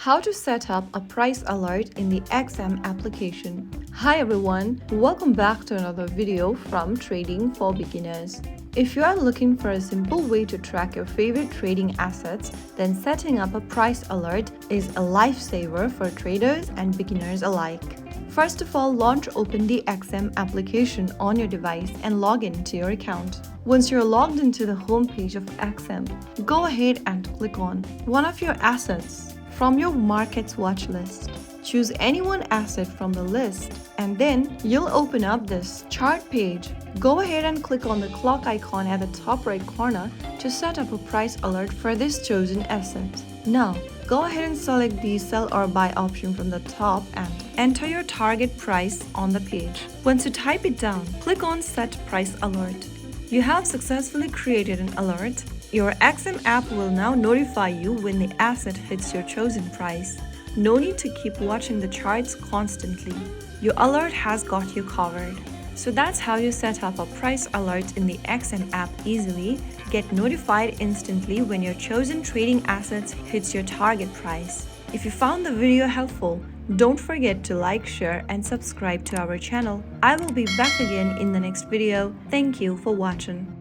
How to set up a price alert in the XM application. Hi everyone, welcome back to another video from Trading for Beginners. If you are looking for a simple way to track your favorite trading assets, then setting up a price alert is a lifesaver for traders and beginners alike. First of all, launch Open the XM application on your device and log into your account. Once you're logged into the home page of XM, go ahead and click on one of your assets from your markets watch list. Choose any one asset from the list and then you'll open up this chart page. Go ahead and click on the clock icon at the top right corner to set up a price alert for this chosen asset. Now, go ahead and select the sell or buy option from the top and enter your target price on the page. Once you type it down, click on Set Price Alert. You have successfully created an alert. Your XM app will now notify you when the asset hits your chosen price. No need to keep watching the charts constantly. Your alert has got you covered. So that's how you set up a price alert in the XM app easily. Get notified instantly when your chosen trading assets hits your target price. If you found the video helpful, don't forget to like, share and subscribe to our channel. I will be back again in the next video. Thank you for watching.